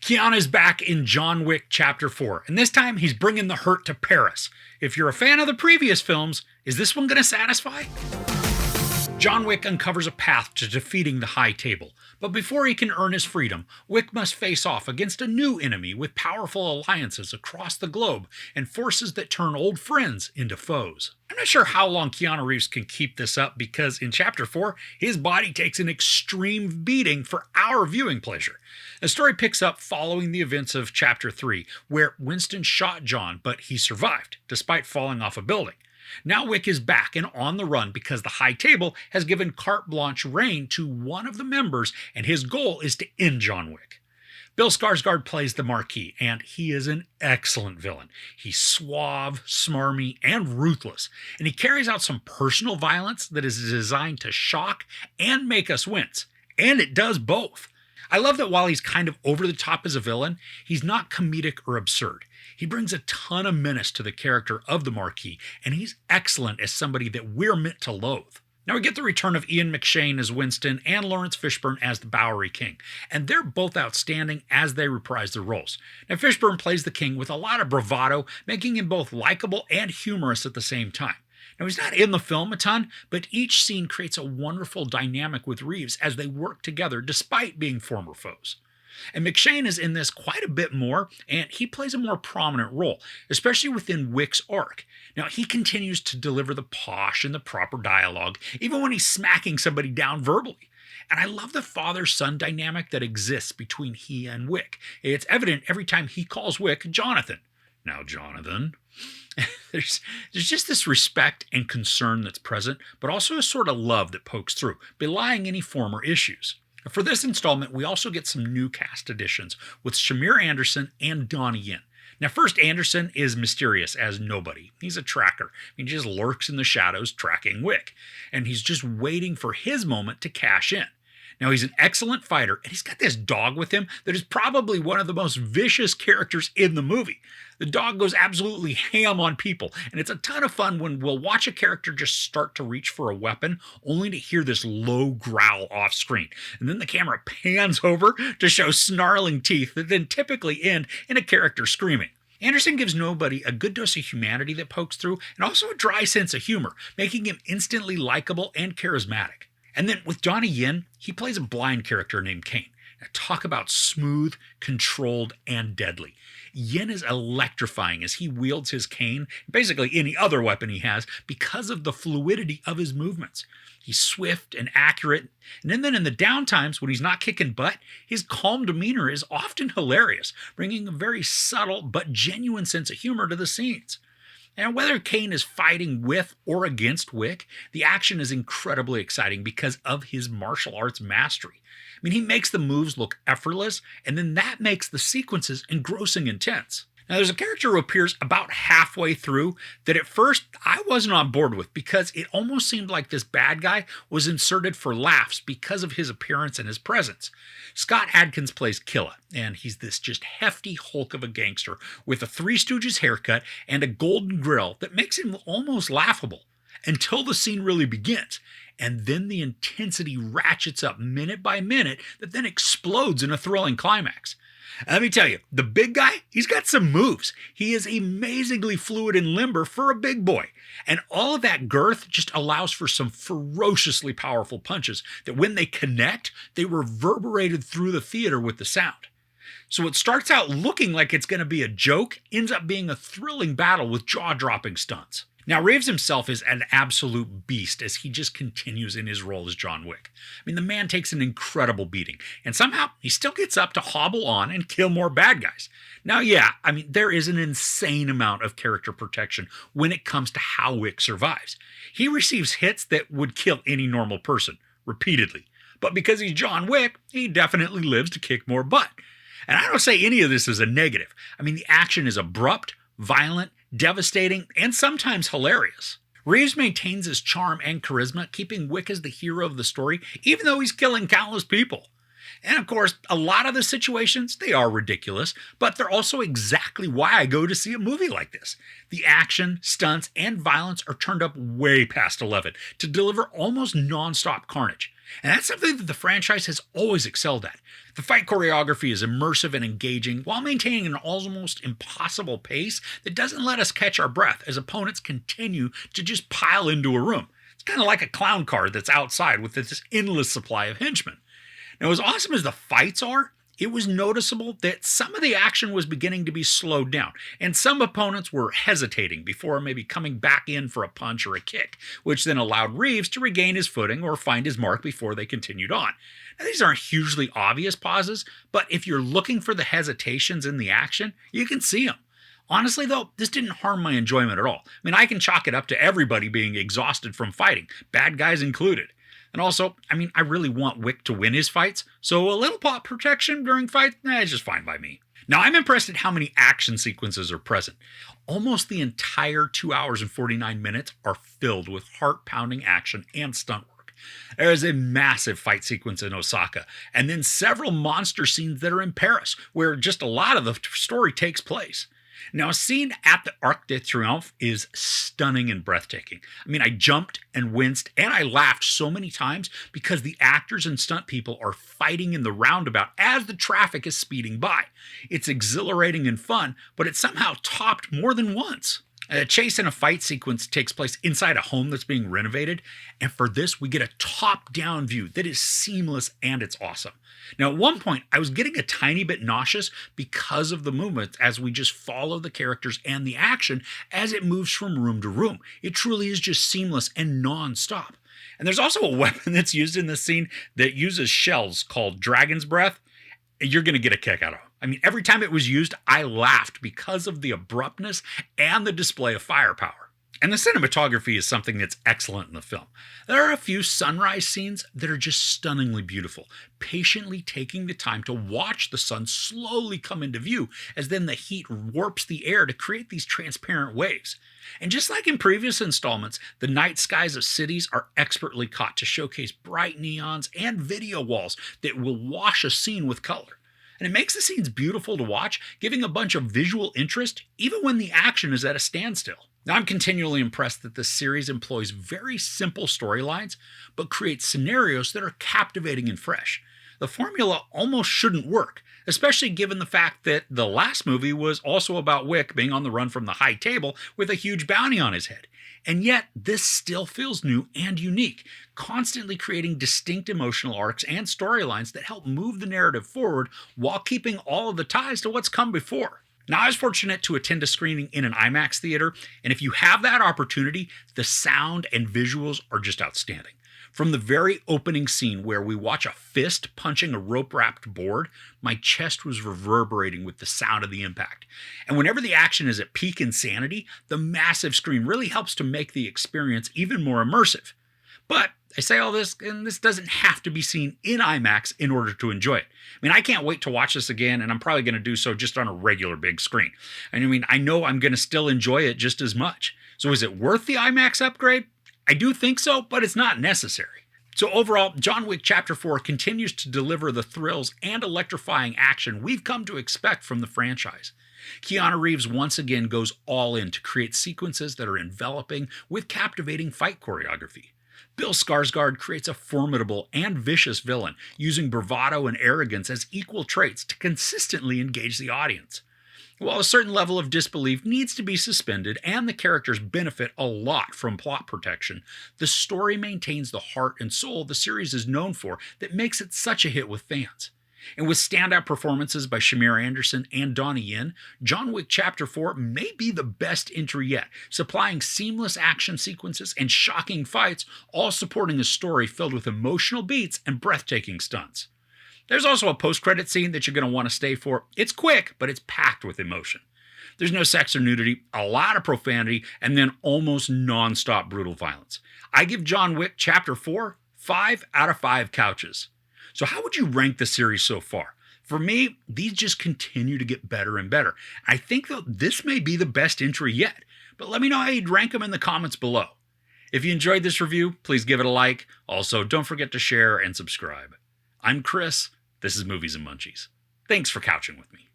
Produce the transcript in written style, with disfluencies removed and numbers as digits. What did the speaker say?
Keanu's back in John Wick Chapter 4, and this time he's bringing the hurt to Paris. If you're a fan of the previous films, is this one going to satisfy? John Wick uncovers a path to defeating the High Table, but before he can earn his freedom, Wick must face off against a new enemy with powerful alliances across the globe and forces that turn old friends into foes. I'm not sure how long Keanu Reeves can keep this up because in Chapter 4, his body takes an extreme beating for our viewing pleasure. The story picks up following the events of Chapter 3, where Winston shot John, but he survived, despite falling off a building. Now Wick is back and on the run because the High Table has given carte blanche reign to one of the members, and his goal is to end John Wick. Bill Skarsgård plays the Marquis, and he is an excellent villain. He's suave, smarmy, and ruthless, and he carries out some personal violence that is designed to shock and make us wince, and it does both. I love that while he's kind of over the top as a villain, he's not comedic or absurd. He brings a ton of menace to the character of the Marquis, and he's excellent as somebody that we're meant to loathe. Now we get the return of Ian McShane as Winston and Lawrence Fishburne as the Bowery King, and they're both outstanding as they reprise their roles. Now Fishburne plays the king with a lot of bravado, making him both likable and humorous at the same time. Now he's not in the film a ton, but each scene creates a wonderful dynamic with Reeves as they work together despite being former foes. And McShane is in this quite a bit more, and he plays a more prominent role, especially within Wick's arc. Now, he continues to deliver the posh and the proper dialogue, even when he's smacking somebody down verbally. And I love the father-son dynamic that exists between he and Wick. It's evident every time he calls Wick Jonathan. Now, Jonathan. There's just this respect and concern that's present, but also a sort of love that pokes through, belying any former issues. For this installment, we also get some new cast additions with Shamir Anderson and Donnie Yen. Now, first, Anderson is mysterious as nobody. He's a tracker. He just lurks in the shadows tracking Wick, and he's just waiting for his moment to cash in. Now, he's an excellent fighter, and he's got this dog with him that is probably one of the most vicious characters in the movie. The dog goes absolutely ham on people, and it's a ton of fun when we'll watch a character just start to reach for a weapon, only to hear this low growl off screen. And then the camera pans over to show snarling teeth that then typically end in a character screaming. Anderson gives nobody a good dose of humanity that pokes through, and also a dry sense of humor, making him instantly likable and charismatic. And then with Donnie Yen, he plays a blind character named Kane. Now, talk about smooth, controlled, and deadly. Yen is electrifying as he wields his cane, basically any other weapon he has, because of the fluidity of his movements. He's swift and accurate, and then in the down times when he's not kicking butt, his calm demeanor is often hilarious, bringing a very subtle but genuine sense of humor to the scenes. And whether Kane is fighting with or against Wick, the action is incredibly exciting because of his martial arts mastery. I mean, he makes the moves look effortless, and then that makes the sequences engrossing intense. Now, there's a character who appears about halfway through that at first I wasn't on board with because it almost seemed like this bad guy was inserted for laughs because of his appearance and his presence. Scott Adkins plays Killa, and he's this just hefty hulk of a gangster with a Three Stooges haircut and a golden grill that makes him almost laughable until the scene really begins. And then the intensity ratchets up minute by minute that then explodes in a thrilling climax. Let me tell you, the big guy, he's got some moves. He is amazingly fluid and limber for a big boy. And all of that girth just allows for some ferociously powerful punches that when they connect, they reverberated through the theater with the sound. So what starts out looking like it's going to be a joke ends up being a thrilling battle with jaw-dropping stunts. Now, Reeves himself is an absolute beast as he just continues in his role as John Wick. I mean, the man takes an incredible beating, and somehow he still gets up to hobble on and kill more bad guys. Now, yeah, I mean, there is an insane amount of character protection when it comes to how Wick survives. He receives hits that would kill any normal person, repeatedly. But because he's John Wick, he definitely lives to kick more butt. And I don't say any of this is a negative. I mean, the action is abrupt, violent, devastating, and sometimes hilarious. Reeves maintains his charm and charisma, keeping Wick as the hero of the story, even though he's killing countless people. And of course, a lot of the situations, they are ridiculous, but they're also exactly why I go to see a movie like this. The action, stunts, and violence are turned up way past 11 to deliver almost non-stop carnage. And that's something that the franchise has always excelled at. The fight choreography is immersive and engaging while maintaining an almost impossible pace that doesn't let us catch our breath as opponents continue to just pile into a room. It's kind of like a clown car that's outside with this endless supply of henchmen. Now, as awesome as the fights are, it was noticeable that some of the action was beginning to be slowed down, and some opponents were hesitating before maybe coming back in for a punch or a kick, which then allowed Reeves to regain his footing or find his mark before they continued on. Now, these aren't hugely obvious pauses, but if you're looking for the hesitations in the action, you can see them. Honestly, though, this didn't harm my enjoyment at all. I mean, I can chalk it up to everybody being exhausted from fighting, bad guys included. And also, I really want Wick to win his fights, so a little plot protection during fights, it's just fine by me. Now, I'm impressed at how many action sequences are present. Almost the entire 2 hours and 49 minutes are filled with heart-pounding action and stunt work. There is a massive fight sequence in Osaka, and then several monster scenes that are in Paris, where just a lot of the story takes place. Now, a scene at the Arc de Triomphe is stunning and breathtaking. I jumped and winced and I laughed so many times because the actors and stunt people are fighting in the roundabout as the traffic is speeding by. It's exhilarating and fun, but it's somehow topped more than once. A chase and a fight sequence takes place inside a home that's being renovated, and for this, we get a top-down view that is seamless and it's awesome. Now, at one point, I was getting a tiny bit nauseous because of the movements as we just follow the characters and the action as it moves from room to room. It truly is just seamless and non-stop. And there's also a weapon that's used in this scene that uses shells called Dragon's Breath. You're going to get a kick out of it. Every time it was used, I laughed because of the abruptness and the display of firepower. And the cinematography is something that's excellent in the film. There are a few sunrise scenes that are just stunningly beautiful, patiently taking the time to watch the sun slowly come into view as then the heat warps the air to create these transparent waves. And just like in previous installments, the night skies of cities are expertly caught to showcase bright neons and video walls that will wash a scene with color. And it makes the scenes beautiful to watch, giving a bunch of visual interest even when the action is at a standstill. Now, I'm continually impressed that this series employs very simple storylines, but creates scenarios that are captivating and fresh. The formula almost shouldn't work, especially given the fact that the last movie was also about Wick being on the run from the high table with a huge bounty on his head. And yet, this still feels new and unique, constantly creating distinct emotional arcs and storylines that help move the narrative forward while keeping all of the ties to what's come before. Now, I was fortunate to attend a screening in an IMAX theater, and if you have that opportunity, the sound and visuals are just outstanding. From the very opening scene where we watch a fist punching a rope-wrapped board, my chest was reverberating with the sound of the impact. And whenever the action is at peak insanity, the massive screen really helps to make the experience even more immersive. But I say all this, and this doesn't have to be seen in IMAX in order to enjoy it. I can't wait to watch this again, and I'm probably going to do so just on a regular big screen. I know I'm going to still enjoy it just as much. So is it worth the IMAX upgrade? I do think so, but it's not necessary. So overall, John Wick Chapter 4 continues to deliver the thrills and electrifying action we've come to expect from the franchise. Keanu Reeves once again goes all in to create sequences that are enveloping with captivating fight choreography. Bill Skarsgård creates a formidable and vicious villain, using bravado and arrogance as equal traits to consistently engage the audience. While a certain level of disbelief needs to be suspended and the characters benefit a lot from plot protection, the story maintains the heart and soul the series is known for that makes it such a hit with fans. And with standout performances by Shamir Anderson and Donnie Yen, John Wick Chapter 4 may be the best entry yet, supplying seamless action sequences and shocking fights, all supporting a story filled with emotional beats and breathtaking stunts. There's also a post-credit scene that you're going to want to stay for. It's quick, but it's packed with emotion. There's no sex or nudity, a lot of profanity, and then almost non-stop brutal violence. I give John Wick Chapter 4 5 out of 5 couches. So how would you rank the series so far? For me, these just continue to get better and better. I think that this may be the best entry yet, but let me know how you'd rank them in the comments below. If you enjoyed this review, please give it a like. Also, don't forget to share and subscribe. I'm Chris. This is Movies and Munchies. Thanks for couching with me.